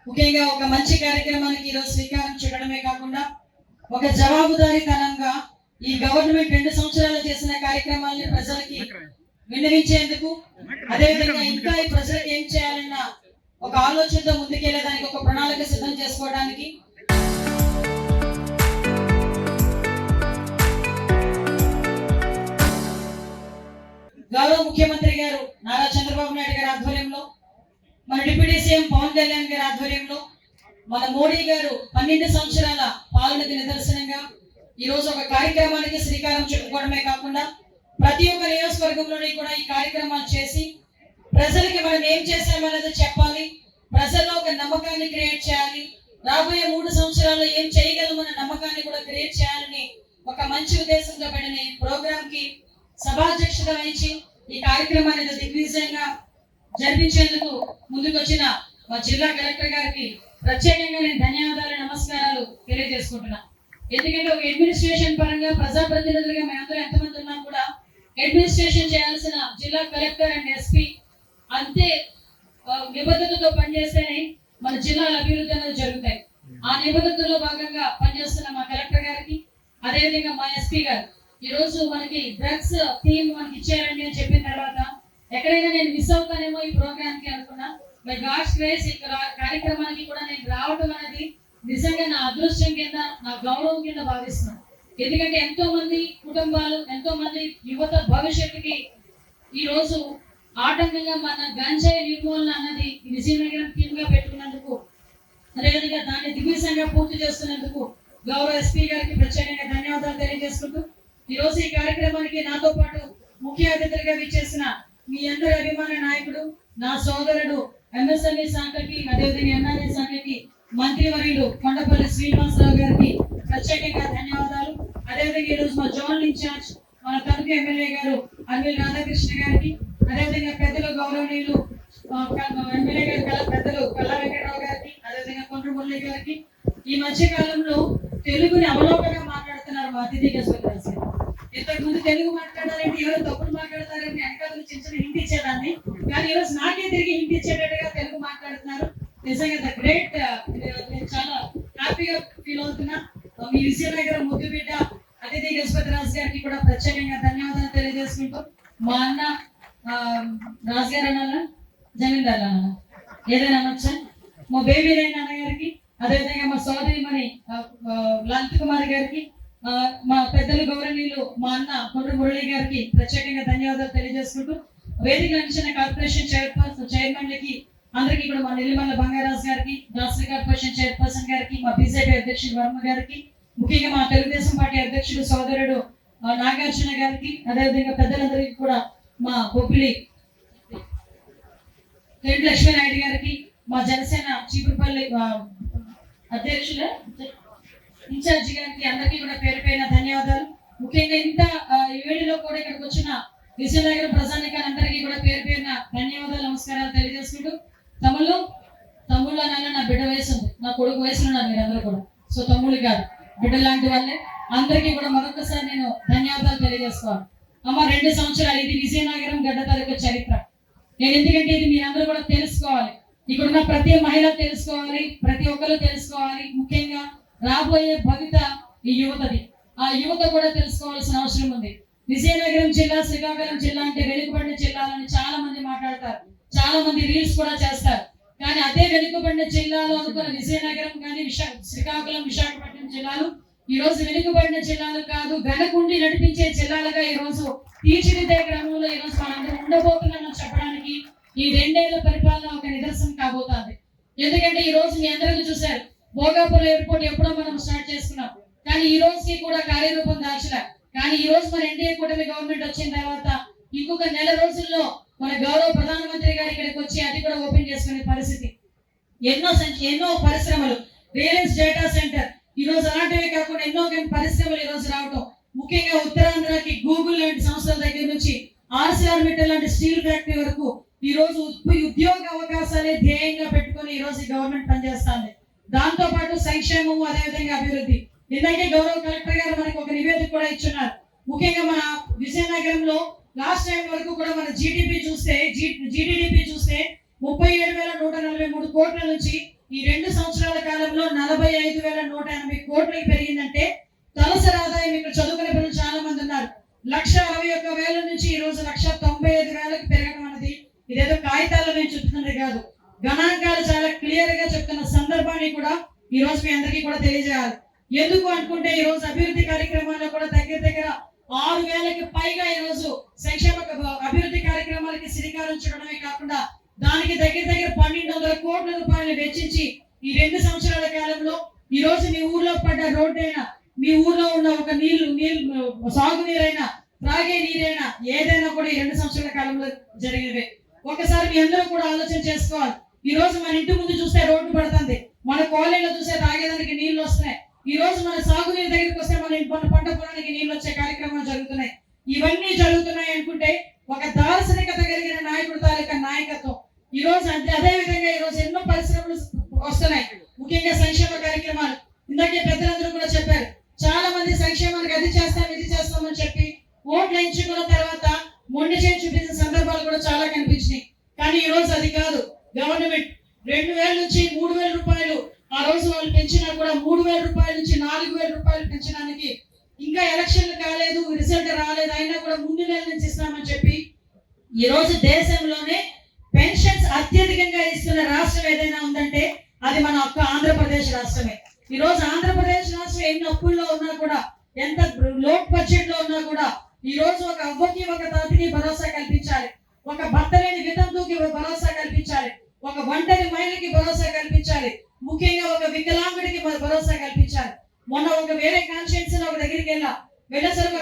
ముఖ్యంగా ఒక మంచి కార్యక్రమానికి ఈరోజు శ్రీకారం చుట్టడమే కాకుండా ఒక జవాబుదారీతనంగా ఈ గవర్నమెంట్ 2 సంవత్సరాలు చేసిన కార్యక్రమాలని ప్రజలకి విన్నవించేందుకు, అదేవిధంగా ఇంకా ఈ ప్రజలకు ఏం చేయాలన్న ఒక ఆలోచనతో ముందుకెళ్లేదానికి ఒక ప్రణాళిక సిద్ధం చేసుకోవడానికి గౌరవ ముఖ్యమంత్రి గారు నారా చంద్రబాబు నాయుడు గారి ఆధ్వర్యంలో, మన డిప్యూటీ సీఎం పవన్ కళ్యాణ్ గారి ఆధ్వర్యంలో, మన మోడీ గారు 12 సంవత్సరాల పాలనకి నిదర్శనంగా ఈ రోజు ఒక కార్యక్రమానికి శ్రీకారం చుట్టుకోవడమే కాకుండా ప్రతి ఒక్క నియోజకవర్గంలోని కూడా ఈ కార్యక్రమాలు చేసి ప్రజలకి మనం ఏం చేశామనేది చెప్పాలి, ప్రజల్లో ఒక నమ్మకాన్ని క్రియేట్ చేయాలి, రాబోయే 3 సంవత్సరాల్లో ఏం చేయగలమన్న నమ్మకాన్ని కూడా క్రియేట్ చేయాలని ఒక మంచి ఉద్దేశంతో పెట్టిన ఈ ప్రోగ్రామ్ కి సభాధ్యక్షత వహించి ఈ కార్యక్రమాన్ని దిగ్విజయంగా జరిపించేందుకు ముందుకొచ్చిన మా జిల్లా కలెక్టర్ గారికి ప్రత్యేకంగా నేను ధన్యవాదాలు, నమస్కారాలు తెలియజేసుకుంటున్నా. ఎందుకంటే ఒక అడ్మినిస్ట్రేషన్ పరంగా ప్రజాప్రతినిధులుగా మేమందరూ ఎంతమంది ఉన్నా కూడా అడ్మినిస్ట్రేషన్ చేయాల్సిన జిల్లా కలెక్టర్ అండ్ ఎస్పీ అంతే నిబద్ధతతో పనిచేస్తేనే మన జిల్లాల అభివృద్ధి అనేది జరుగుతాయి. ఆ నిబద్ధతలో భాగంగా పనిచేస్తున్న మా కలెక్టర్ గారికి, అదేవిధంగా మా ఎస్పీ గారు ఈ రోజు మనకి డ్రగ్స్ థీమ్ మనకి ఇచ్చారండి అని చెప్పిన తర్వాత ఎక్కడైనా నేను మిస్ అవుతానేమో ఈ ప్రోగ్రామ్ కి అనుకున్నా. బై గాడ్స్ గ్రేస్ ఈ కార్యక్రమానికి కూడా నేను రావడం అనేది నిజంగా నా అదృష్టం కింద, నా గౌరవం కింద భావిస్తున్నాను. ఎందుకంటే ఎంతో మంది కుటుంబాలు, ఎంతో మంది యువత భవిష్యత్తుకి ఈ రోజు ఆటంకంగా మన గంజాయి నిర్మూలన అన్నది విజయనగరం థీమ్ గా పెట్టుకున్నందుకు, అదేవిధంగా దాన్ని దిగ్విజయంగా పూర్తి చేస్తున్నందుకు గౌరవ ఎస్పీ గారికి ప్రత్యేకంగా ధన్యవాదాలు తెలియజేసుకుంటూ ఈ రోజు ఈ కార్యక్రమానికి నాతో పాటు ముఖ్య అతిథులుగా విచ్చేసిన మీ అందరి అభిమాన నాయకుడు, నా సోదరుడు ఎంఎస్ఎంఈ శాఖకి, అదేవిధంగా ఎన్ఆర్ఐ శాఖకి మంత్రివర్యులు కొండపల్లి శ్రీనివాసరావు గారికి ప్రత్యేకంగా ధన్యవాదాలు. అదేవిధంగా ఈ రోజు మా జోనల్ ఇన్ఛార్జ్ మన తణుకు ఎమ్మెల్యే గారు అనిల్ రాధాకృష్ణ గారికి, అదేవిధంగా పెద్దలు గౌరవనీయులు ఎమ్మెల్యే గారు పెద్దలు కల్లా వెంకటరావు గారికి, అదేవిధంగా కొండ్ర మురళి గారికి. ఈ మధ్య కాలంలో తెలుగుని అవలోకంగా మాట్లాడుతున్నారు మా అతిథి గెస్ట్. ఇంతకు ముందు తెలుగు మాట్లాడాలంటే ఎవరు తప్పుడు మాట్లాడతారని వెనకాల చిన్న చిన్న హింట్ ఇచ్చేదాన్ని, కానీ ఈరోజు నాకే తిరిగి హింట్ ఇచ్చేటట్టుగా తెలుగు మాట్లాడుతున్నారు. నిజంగా గ్రేట్. నేను చాలా హ్యాపీగా ఫీల్ అవుతున్నా. మీ విజయనగరం ముద్దు బిడ్డ అతిథి గజపతిరాజు గారికి కూడా ప్రత్యేకంగా ధన్యవాదాలు తెలియజేసుకుంటూ, మా అన్న రాజు గారు అనాలా, జమీందార్ అనాలా, ఏదైనా అనొచ్చా, మా బేబీ రైన్ అన్న గారికి, అదేవిధంగా మా సోదరిమణి లలిత్ కుమార్ గారికి, మా పెద్దలు గౌరవనీయులు మా అన్న కొండ్ర మురళి గారికి ప్రత్యేకంగా ధన్యవాదాలు తెలియజేసుకుంటూ, వేదిక అందించిన కార్పొరేషన్ చైర్మన్లకి అందరికీ కూడా మా నెల్లిమల్ల బంగారాజు గారికి, రాష్ట్ర కార్పొరేషన్ చైర్పర్సన్ గారికి, మా బీజేపీ అధ్యక్షుడు వర్మ గారికి, ముఖ్యంగా మా తెలుగుదేశం పార్టీ అధ్యక్షుడు సోదరుడు నాగార్జున గారికి, అదేవిధంగా పెద్దలందరికీ కూడా మా బొబ్బిలి రెడ్డి లక్ష్మీనాయుడు గారికి, మా జనసేన చీపురుపల్లి అధ్యక్షుల ఇన్ఛార్జి గారికి అందరికీ కూడా పేరు పైన ధన్యవాదాలు. ముఖ్యంగా ఇంత ఈ వేడిలో కూడా ఇక్కడికి వచ్చిన విజయనగరం ప్రజానికాన్ని అందరికీ కూడా పేరు పేరున ధన్యవాదాలు, నమస్కారాలు తెలియజేసుకుంటూ, తమ్ముళ్ళు అన్న నా బిడ్డ వయసు ఉంది, నా కొడుకు వయసులో ఉన్నారు మీరందరూ కూడా. సో తమ్ముళ్ళు కాదు, బిడ్డ లాంటి వాళ్ళే. అందరికీ కూడా మరొకసారి నేను ధన్యవాదాలు తెలియజేసుకోవాలి. అమ్మ 2 సంవత్సరాలు ఇది విజయనగరం గడ్డ తాలూకు చరిత్ర. నేను ఎందుకంటే ఇది మీరందరూ కూడా తెలుసుకోవాలి, ఇక్కడున్న ప్రతి మహిళ తెలుసుకోవాలి, ప్రతి ఒక్కరు తెలుసుకోవాలి. ముఖ్యంగా రాబోయే భవిత ఈ యువతది, ఆ యువత కూడా తెలుసుకోవాల్సిన అవసరం ఉంది. విజయనగరం జిల్లా, శ్రీకాకుళం జిల్లా అంటే వెనుకబడిన జిల్లాలని చాలా మంది మాట్లాడతారు, చాలా మంది రీల్స్ కూడా చేస్తారు. కానీ అదే వెనుకబడిన జిల్లాలో అనుకున్న విజయనగరం కానీ శ్రీకాకుళం, విశాఖపట్నం జిల్లాలు ఈ రోజు వెనుకబడిన జిల్లాలు కాదు, వెనకుండి నడిపించే జిల్లాలుగా ఈ రోజు తీర్చిదిద్దే క్రమంలో ఈ రోజు మనందరం ఉండబోతున్నామని చెప్పడానికి ఈ 2 ఏళ్ల పరిపాలన ఒక నిదర్శనం కాబోతుంది. ఎందుకంటే ఈ రోజు మీ అందరూ చూశారు, భోగాపురం ఎయిర్పోర్ట్ ఎప్పుడో మనం స్టార్ట్ చేసుకున్నాం, కానీ ఈ రోజుకి కూడా కార్యరూపం దాల్చలే. కానీ ఈ రోజు మన ఎన్డీఏ కూటమి గవర్నమెంట్ వచ్చిన తర్వాత ఇంకొక నెల రోజుల్లో మన గౌరవ ప్రధానమంత్రి గారు ఇక్కడికి వచ్చి అది కూడా ఓపెన్ చేసుకునే పరిస్థితి. ఎన్నో పరిశ్రమలు, రియలెన్స్ డేటా సెంటర్ ఈ రోజు అలాంటివే కాకుండా ఎన్నో పరిశ్రమలు ఈ రోజు రావటం, ముఖ్యంగా ఉత్తరాంధ్రకి గూగుల్ లాంటి సంస్థల దగ్గర నుంచి ఆర్సీఆర్ మిట్టల్ లాంటి స్టీల్ ఫ్యాక్టరీ వరకు ఈ రోజు ఉద్యోగ అవకాశాలే ధ్యేయంగా పెట్టుకుని ఈ రోజు గవర్నమెంట్ పనిచేస్తుంది. దాంతో పాటు సంక్షేమము, అదేవిధంగా అభివృద్ధి. ఇందాకే గౌరవ కలెక్టర్ గారు మనకు ఒక నివేదిక కూడా ఇచ్చున్నారు. ముఖ్యంగా మన విజయనగరంలో లాస్ట్ టైం వరకు కూడా మన జీడిపి చూస్తే 37,143 కోట్ల నుంచి ఈ 2 సంవత్సరాల కాలంలో 45,180 కోట్లకి పెరిగిందంటే తలసరి ఆదాయం ఇక్కడ చదువుకునే పిల్లలు చాలా మంది ఉన్నారు. 1,61,000 నుంచి ఈ రోజు 1,95,000కి పెరగడం అనేది ఇదేదో కాగితాల్లో నేను చెప్తున్నది కాదు, గణాంకాలు చాలా క్లియర్ గా చెప్తున్న సందర్భాన్ని కూడా ఈ రోజు మీ అందరికీ కూడా తెలియజేయాలి. ఎందుకు అనుకుంటే ఈ రోజు అభివృద్ధి కార్యక్రమాల్లో కూడా దగ్గర 6,000కి పైగా ఈ రోజు సంక్షేమ అభివృద్ధి కార్యక్రమాలకి శ్రీకారం చుట్టడమే కాకుండా దానికి దగ్గర 1,200 కోట్ల రూపాయలు వెచ్చించి ఈ 2 సంవత్సరాల కాలంలో ఈ రోజు మీ ఊర్లో పడ్డ రోడ్డైనా, మీ ఊర్లో ఉన్న ఒక నీళ్లు సాగునీరైనా, త్రాగే నీరైనా ఏదైనా కూడా ఈ 2 సంవత్సరాల కాలంలో జరిగినవే. ఒకసారి మీ అందరూ కూడా ఆలోచన చేసుకోవాలి. ఈ రోజు మన ఇంటి ముందు చూస్తే రోడ్డు పడుతుంది, మన కాలనీలో చూస్తే తాగేదానికి నీళ్లు వస్తున్నాయి, ఈ రోజు మన సాగునీరు దగ్గరికి వస్తే మన పంట పొలానికి నీళ్లు వచ్చే కార్యక్రమాలు జరుగుతున్నాయి. ఇవన్నీ జరుగుతున్నాయి అనుకుంటే ఒక దార్శనికత కలిగిన నాయకుడు తాలూకా నాయకత్వం. ఈ రోజు అదే విధంగా ఈ రోజు ఎన్నో పరిశ్రమలు వస్తున్నాయి, ముఖ్యంగా సంక్షేమ కార్యక్రమాలు. ఇందాకే పెద్దలందరూ కూడా చెప్పారు, చాలా మంది సంక్షేమానికి అది చేస్తామని చెప్పి ఓట్లు ఎంచుకున్న తర్వాత మొండి చేయి చూపించిన సందర్భాలు కూడా చాలా కనిపించినాయి. కానీ ఈ రోజు అది కాదు. గవర్నమెంట్ 2,000 నుంచి 3,000 రూపాయలు ఆ రోజు వాళ్ళు పెంచినా కూడా 3,000 రూపాయల నుంచి 4,000 రూపాయలు పెంచడానికి ఇంకా ఎలక్షన్లు కాలేదు, రిజల్ట్ రాలేదు, అయినా కూడా ముందు నెల నుంచి ఇస్తామని చెప్పి ఈ రోజు దేశంలోనే పెన్షన్స్ అత్యధికంగా ఇస్తున్న రాష్ట్రం ఏదైనా ఉందంటే అది మన ఒక్క ఆంధ్రప్రదేశ్ రాష్ట్రమే. ఈ రోజు ఆంధ్రప్రదేశ్ రాష్ట్రం ఎన్ని అప్పుల్లో ఉన్నా కూడా, ఎంత లోట్ బడ్జెట్ లో ఉన్నా కూడా ఈ రోజు ఒక అవ్వకి ఒక తాతకి భరోసా కల్పించాలి, ఒక భర్త లేని వితంతువుకి భరోసా కల్పించాలి, ఒక ఒంటరి మహిళకి భరోసా కల్పించాలి, ముఖ్యంగా ఒక వికలాంగుడికి భరోసా కల్పించాలి. మొన్న ఒక వేరే కాన్స్టిట్యున్సీ ఒక దగ్గరికి వెళ్ళేసరికి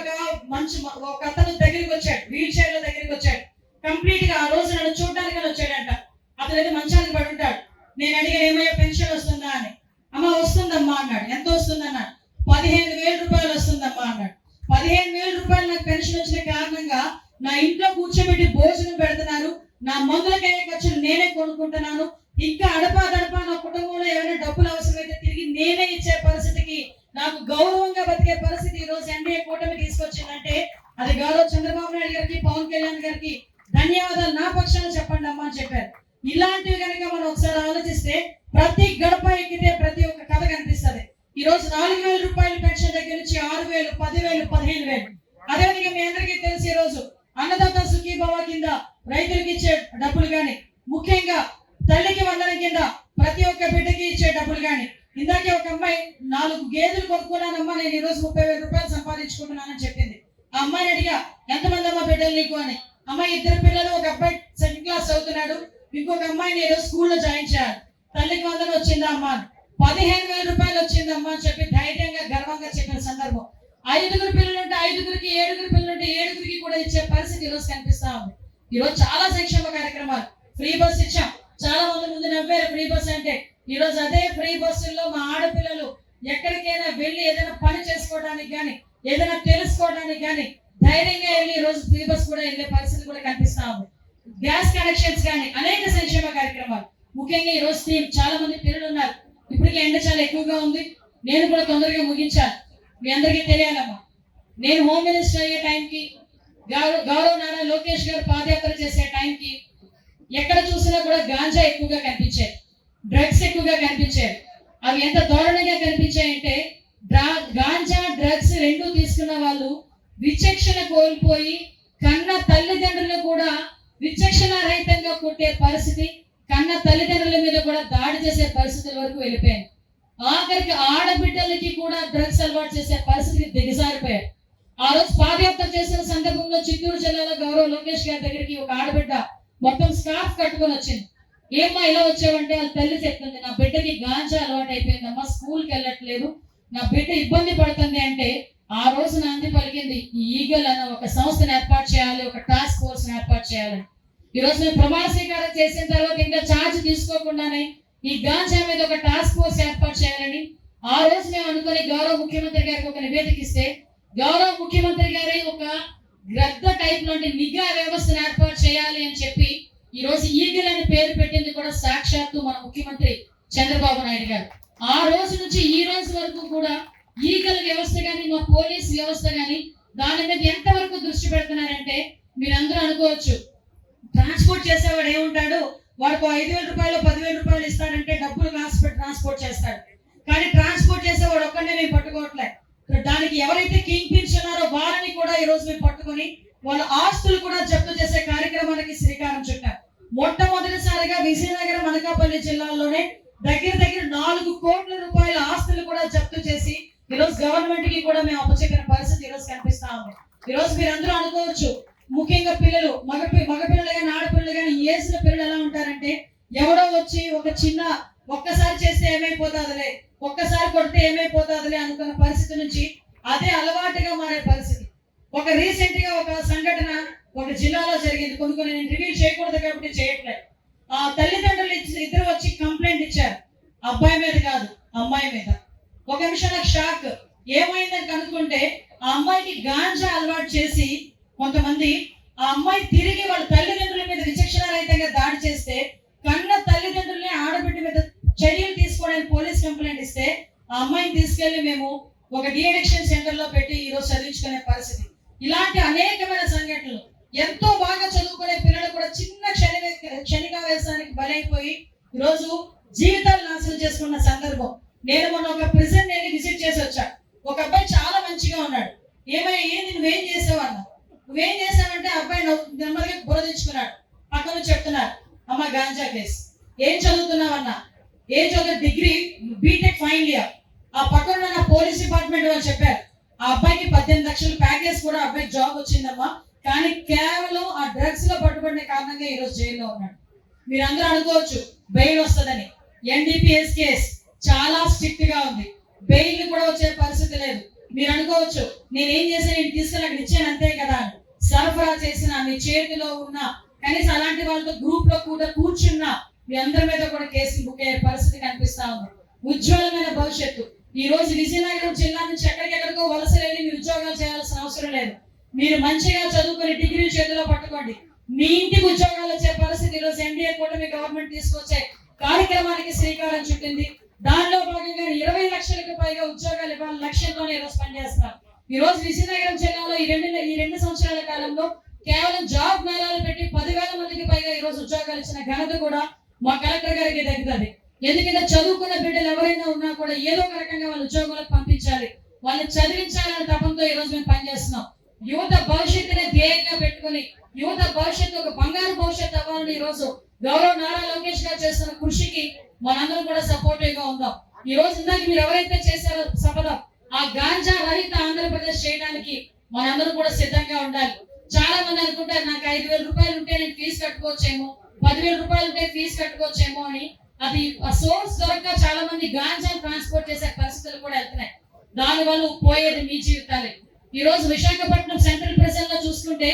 ఒక అతను దగ్గరికి వచ్చాడు, వీల్ చైర్ లో దగ్గరికి వచ్చాడు. కంప్లీట్ గా ఆ రోజు నన్ను చూడడానికి వచ్చాడంట. అతను అయితే మంచానికి పడి ఉంటాడు. నేను అడిగాను, ఏమయ్యా పెన్షన్ వస్తుందా అని. అమ్మ వస్తుందమ్మా అన్నాడు. ఎంత వస్తుందన్నాడు. 15,000 రూపాయలు వస్తుందమ్మా అన్నాడు. 15,000 రూపాయలు నాకు పెన్షన్ వచ్చిన కారణంగా నా ఇంట్లో కూర్చోబెట్టి భోజనం పెడుతున్నారు, నా మందులకయ్యే ఖర్చులు నేనే కొనుక్కుంటున్నాను, ఇంకా అడపా నా కుటుంబంలో ఏమైనా డబ్బులు అవసరమైతే తిరిగి నేనే ఇచ్చే పరిస్థితికి, నాకు గౌరవంగా బతికే పరిస్థితి ఈ రోజు ఎన్డీఏ కూటమి తీసుకొచ్చిందంటే అది గౌరవ చంద్రబాబు నాయుడు గారికి, పవన్ కళ్యాణ్ గారికి ధన్యవాదాలు నా పక్షాన చెప్పండి అమ్మా అని చెప్పారు. ఇలాంటివి కనుక మనం ఒకసారి ఆలోచిస్తే ప్రతి గడప ఎక్కితే ప్రతి ఒక్క కథ కనిపిస్తుంది. ఈ రోజు 4,000 రూపాయల పెన్షన్ దగ్గర నుంచి 6,000, 10,000, 15,000. అదేవిధంగా మీ అందరికీ తెలిసి ఈ రోజు అన్నదాత సుఖీభవ కింద రైతులకు ఇచ్చే డబ్బులు కానీ, ముఖ్యంగా తల్లికి వందనం కింద ప్రతి ఒక్క బిడ్డకి ఇచ్చే డబ్బులు కానీ. ఇందాకే ఒక అమ్మాయి 4 గేదెలు కొనుక్కున్నానమ్మా, నేను ఈ రోజు 30,000 రూపాయలు సంపాదించుకుంటున్నానని చెప్పింది. ఆ అమ్మాయిని అడిగా, ఎంతమంది అమ్మా బిడ్డలు నీకు అని. అమ్మాయి 2 పిల్లలు, ఒక అబ్బాయి 2nd క్లాస్ చదువుతున్నాడు, ఇంకొక అమ్మాయిని ఈరోజు స్కూల్లో జాయిన్ చేయాలి. తల్లికి వందనం వచ్చిందా అమ్మా, 15,000 రూపాయలు వచ్చిందమ్మా అని చెప్పి ధైర్యంగా గర్వంగా చెప్పిన సందర్భం. 5 పిల్లలు ఉంటే 5కి, 7 పిల్లలు ఉంటే 7కి కూడా ఇచ్చే పరిస్థితి ఈ రోజు కనిపిస్తా ఉంది. ఈ రోజు చాలా సంక్షేమ కార్యక్రమాలు, ఫ్రీ బస్ ఇచ్చాం. చాలా మంది ముందు నవ్వారు ఫ్రీ బస్ అంటే. ఈ రోజు అదే ఫ్రీ బస్సుల్లో మా ఆడపిల్లలు ఎక్కడికైనా వెళ్ళి ఏదైనా పని చేసుకోవడానికి కానీ, ఏదైనా తెలుసుకోవడానికి కానీ ధైర్యంగా వెళ్ళి ఈ రోజు ఫ్రీ బస్ కూడా వెళ్ళే పరిస్థితి కూడా కనిపిస్తా ఉంది. గ్యాస్ కనెక్షన్స్ కానీ అనేక సంక్షేమ కార్యక్రమాలు. ముఖ్యంగా ఈ రోజు చాలా మంది పిల్లలు ఉన్నారు. ఇప్పటికే ఎండ చాలా ఎక్కువగా ఉంది, నేను కూడా తొందరగా ముగించాను. మీ అందరికీ తెలియాలమ్మా, నేను హోమ్ మినిస్టర్ అయ్యే టైంకి, గౌరవ నారా లోకేష్ గారు పాదయాత్ర చేసే టైంకి ఎక్కడ చూసినా కూడా గాంజా ఎక్కువగా కనిపించాయి, డ్రగ్స్ ఎక్కువగా కనిపించాయి. అవి ఎంత దారుణంగా కనిపించాయంటే గాంజా, డ్రగ్స్ 2 తీసుకున్న వాళ్ళు విచక్షణ కోల్పోయి కన్న తల్లిదండ్రులు కూడా విచక్షణ రహితంగా కొట్టే పరిస్థితి, కన్న తల్లిదండ్రుల మీద కూడా దాడి చేసే పరిస్థితుల వరకు వెళ్ళిపోయాయి. ఆఖరికి ఆడబిడ్డలకి కూడా డ్రగ్స్ అలవాటు చేసే పరిస్థితికి దిగజారిపోయారు. ఆ రోజు పాదయాత్ర చేసిన సందర్భంలో చిత్తూరు జిల్లాలో గౌరవ లోకేష్ గారి దగ్గరికి ఒక ఆడబిడ్డ మొత్తం స్కార్ఫ్ కట్టుకొని వచ్చింది. ఏమ్మా ఇలా వచ్చావంటే వాళ్ళ తల్లి చెప్తుంది, నా బిడ్డకి గాంజా అలవాటు అయిపోయిందమ్మా, స్కూల్కి వెళ్ళట్లేదు, నా బిడ్డ ఇబ్బంది పడుతుంది అంటే ఆ రోజు నాంది పలికింది, ఈ ఈగల్ అన్న ఒక సంస్థను ఏర్పాటు చేయాలి, ఒక టాస్క్ ఫోర్స్ ఏర్పాటు చేయాలని. ఈ రోజు మేము ప్రమాణ స్వీకారం చేసిన తర్వాత ఇంకా ఛార్జ్ తీసుకోకుండానే ఈ గాంజా మీద ఒక టాస్క్ ఫోర్స్ ఏర్పాటు చేయాలని ఆ రోజు మేము అనుకుని గౌరవ ముఖ్యమంత్రి గారికి ఒక నివేదిక ఇస్తే, గౌరవ ముఖ్యమంత్రి గారి ఒక గ్రద్ద టైప్ నుండి నిఘా వ్యవస్థను ఏర్పాటు చేయాలి అని చెప్పి ఈ రోజు ఈగల్ అని పేరు పెట్టింది కూడా సాక్షాత్తు మన ముఖ్యమంత్రి చంద్రబాబు నాయుడు గారు. ఆ రోజు నుంచి ఈ రోజు వరకు కూడా ఈగల్ వ్యవస్థ కానీ, మా పోలీస్ వ్యవస్థ కానీ దాని మీద ఎంతవరకు దృష్టి పెడుతున్నారంటే మీరందరూ అనుకోవచ్చు, ట్రాన్స్పోర్ట్ చేసేవాడు ఏముంటాడు, వాడికి 5,000 రూపాయలు 10,000 రూపాయలు ఇస్తాడంటే డబ్బులు ట్రాన్స్పోర్ట్ చేస్తాడు. కానీ ట్రాన్స్పోర్ట్ చేసేవాడు ఒక్కడే మేము పట్టుకోవట్లే. దానికి ఎవరైతే కింగ్ పిన్స్ ఉన్నారో వారిని కూడా ఈ రోజు మేము పట్టుకొని వాళ్ళ ఆస్తులు కూడా జప్తు చేసే కార్యక్రమానికి శ్రీకారం చుట్టాం. మొట్టమొదటిసారిగా విజయనగరం, అనకాపల్లి జిల్లాల్లోనే దగ్గర 4 కోట్ల రూపాయల ఆస్తులు కూడా జప్తు చేసి ఈ రోజు గవర్నమెంట్ కి కూడా మేము అప్పచెప్పిన పరిస్థితి ఈ రోజు కనిపిస్తా ఉంది. ఈ రోజు మీరందరూ అనుకోవచ్చు, ముఖ్యంగా పిల్లలు, మగ పిల్లలు కానీ ఆడపిల్లలు కానీ ఏసిన పిల్లలు ఎలా ఉంటారంటే, ఎవడో వచ్చి ఒక్కసారి చేస్తే ఏమైపోతాదిలే, ఒక్కసారి కొడితే ఏమైపోతాదిలే అనుకున్న పరిస్థితి నుంచి అదే అలవాటుగా మారే పరిస్థితి. రీసెంట్ గా ఒక సంఘటన ఒక జిల్లాలో జరిగింది. కొన్ని నేను రివీల్ చేయకూడదు కాబట్టి చేయట్లేదు. ఆ తల్లిదండ్రులు ఇద్దరు వచ్చి కంప్లైంట్ ఇచ్చారు, అబ్బాయి మీద కాదు అమ్మాయి మీద. ఒక నిమిషం నాకు షాక్. ఏమైందని కనుక్కుంటే ఆ అమ్మాయికి గాంజా అలవాటు చేసి కొంతమంది ఆ అమ్మాయి తిరిగి వాళ్ళ తల్లిదండ్రుల మీద విచక్షణారహితంగా దాడి చేస్తే కన్న తల్లిదండ్రుల్ని ఆడబిడ్డ మీద చర్యలు తీసుకోవడానికి పోలీస్ కంప్లైంట్ ఇస్తే ఆ అమ్మాయిని తీసుకెళ్లి మేము ఒక డిఅడిక్షన్ సెంటర్ లో పెట్టి ఈ రోజు చదివించుకునే పరిస్థితి. ఇలాంటి అనేకమైన సంఘటనలు. ఎంతో బాగా చదువుకునే పిల్లలు కూడా చిన్న క్షణికావేశానికి బలైపోయి ఈరోజు జీవితాలు నాశనం చేసుకున్న సందర్భం. నేను మొన్న ఒక ప్రిజన్ వెళ్ళి విజిట్ చేసి వచ్చా. ఒక అబ్బాయి చాలా మంచిగా ఉన్నాడు. ఏంది నువ్వేం చేసావు అన్న. నువ్వేం చేసావంటే అబ్బాయి నెమ్మదిగా బురదించుకున్నాడు. పక్కన చెప్తున్నారు, అమ్మ గాంజా కేసు. ఏం చదువుతున్నావన్నా? ఏం చదువు? Degree BTech final year. ఆ పక్కన నా పోలీస్ డిపార్ట్మెంట్ వాళ్ళు చెప్పారు, ఆ అబ్బాయికి 18 లక్షల ప్యాకేజ్ కూడా అబ్బాయికి జాబ్ వచ్చిందమ్మా, కానీ కేవలం ఆ డ్రగ్స్ లో పట్టుబడిన కారణంగా ఈ రోజు జైల్లో ఉన్నాడు. మీరు అందరూ అనుకోవచ్చు బెయిల్ వస్తుందని. ఎన్డీపీఎస్ కేసు చాలా స్ట్రిక్ట్ గా ఉంది, బెయిల్ కూడా వచ్చే పరిస్థితి లేదు. మీరు అనుకోవచ్చు నేనేం చేశాను, నేను తీసుకెళ్ళి అక్కడ ఇచ్చాను అంతే కదా అని. సరఫరా చేసిన మీ చేతిలో ఉన్న కనీసం అలాంటి వాళ్ళతో గ్రూప్ లో కూడా కూర్చున్న మీ అందరి మీద కూడా కేసులు బుక్ అయ్యే పరిస్థితి కనిపిస్తా ఉంది. ఉజ్వలమైన భవిష్యత్తు. ఈ రోజు విజయనగరం జిల్లా నుంచి ఎక్కడికెక్కడికో వలస వెళ్ళి మీరు ఉద్యోగాలు చేయాల్సిన అవసరం లేదు. మీరు మంచిగా చదువుకొని డిగ్రీ చేతిలో పట్టుకోండి, మీ ఇంటికి ఉద్యోగాలు వచ్చే పరిస్థితి ఈ రోజు ఎన్డీఏ కూటమి గవర్నమెంట్ తీసుకొచ్చే కార్యక్రమానికి శ్రీకారం చుట్టింది. దానిలో భాగంగా 20 లక్షలకు పైగా ఉద్యోగాలు ఇవ్వాలి లక్ష్యంతోనే ఈ రోజు పనిచేస్తున్నారు. ఈ రోజు విజయనగరం జిల్లాలో ఈ 2 సంవత్సరాల కాలంలో కేవలం జాబ్ మేళాలు పెట్టి 10,000 మందికి పైగా ఈ రోజు ఉద్యోగాలు ఇచ్చిన ఘనత కూడా మా కలెక్టర్ గారికి దక్కుతుంది. ఎందుకంటే చదువుకున్న బిడ్డలు ఎవరైనా ఉన్నా కూడా ఏదో ఒక రకంగా వాళ్ళ ఉద్యోగాలకు పంపించాలి, వాళ్ళని చదివించాలనే తపంతో ఈ రోజు మేము పనిచేస్తున్నాం. యువత భవిష్యత్తునే ధ్యేయంగా పెట్టుకుని యువత భవిష్యత్తు ఒక బంగారు భవిష్యత్తు అవ్వాలని ఈ రోజు గౌరవ నారా లోకేష్ గారు చేస్తున్న కృషికి మనందరం కూడా సపోర్టివ్ గా ఉందాం. ఈ రోజు ఇందాక మీరు ఎవరైతే చేశారో శపథం, ఆ గాంజా రహిత ఆంధ్రప్రదేశ్ చేయడానికి మనందరం కూడా సిద్ధంగా ఉండాలి. చాలా మంది అనుకుంటారు నాకు 5,000 రూపాయలు ఉంటే నేను ఫీజు కట్టుకోవచ్చేమో, 10,000 రూపాయలు ఉంటే ఫీజు కట్టుకోవచ్చేమో అని. అది ఆ సోర్స్ దొరక చాలా మంది గాంజా ట్రాన్స్పోర్ట్ చేసే పరిస్థితులు కూడా వెళ్తున్నాయి. దాని వల్ల పోయేది మీ జీవితాలే. ఈ రోజు విశాఖపట్నం సెంట్రల్ ప్రిజన్ లో చూసుకుంటే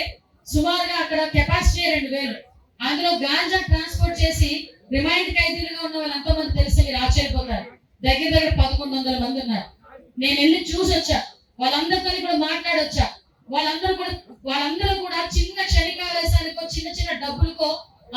సుమారుగా అక్కడ కెపాసిటీ 2,000. అందులో గాంజా ట్రాన్స్పోర్ట్ చేసి రిమైండ్ ఖైదీలుగా ఉన్న వాళ్ళు ఎంతో మంది తెలిస్తే మీరు ఆశ్చర్యపోతారు. దగ్గర 1,100 మంది ఉన్నారు. నేను వెళ్ళి చూసి వచ్చా, వాళ్ళందరితో కూడా మాట్లాడొచ్చా. వాళ్ళందరూ కూడా చిన్న క్షణికావేశానికో చిన్న డబ్బులకో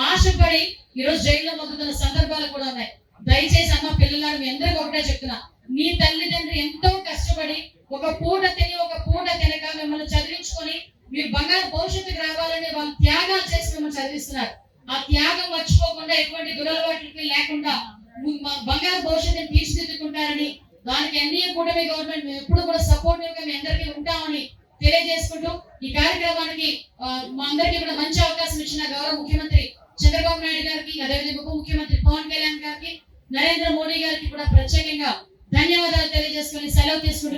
ఆశపడి ఈ రోజు జైల్లో మగ్గుతున్న సందర్భాలు కూడా ఉన్నాయి. దయచేసి అమ్మ పిల్లలను మీ అందరికీ ఒకటే చెప్తున్నా, మీ తల్లిదండ్రులు ఎంతో కష్టపడి ఒక పూట తిని ఒక పూట తినక మిమ్మల్ని చదివించుకొని మీరు బంగారు భవిష్యత్తుకు రావాలని వాళ్ళు త్యాగాలు చేసి మిమ్మల్ని చదివిస్తున్నారు. ఆ త్యాగం మర్చిపోకుండా ఎటువంటి దురలవాట్లకి లేకుండా బంగారు భవిష్యత్తుని తీర్చిదిద్దుకుంటారని, దానికి ఎన్డీఏ కూటమి గవర్నమెంట్ మేము ఎప్పుడు కూడా సపోర్టివ్ గా మీ అందరికీ ఉంటామని తెలియజేసుకుంటూ ఈ కార్యక్రమానికి మా అందరికీ కూడా మంచి అవకాశం ఇచ్చిన గౌరవ ముఖ్యమంత్రి చంద్రబాబు నాయుడు గారికి, అదేవిధంగా ఉప ముఖ్యమంత్రి పవన్ కళ్యాణ్ గారికి, నరేంద్ర మోడీ గారికి కూడా ప్రత్యేకంగా ధన్యవాదాలు తెలియజేసుకుని సెలవు తీసుకుంటున్నాను.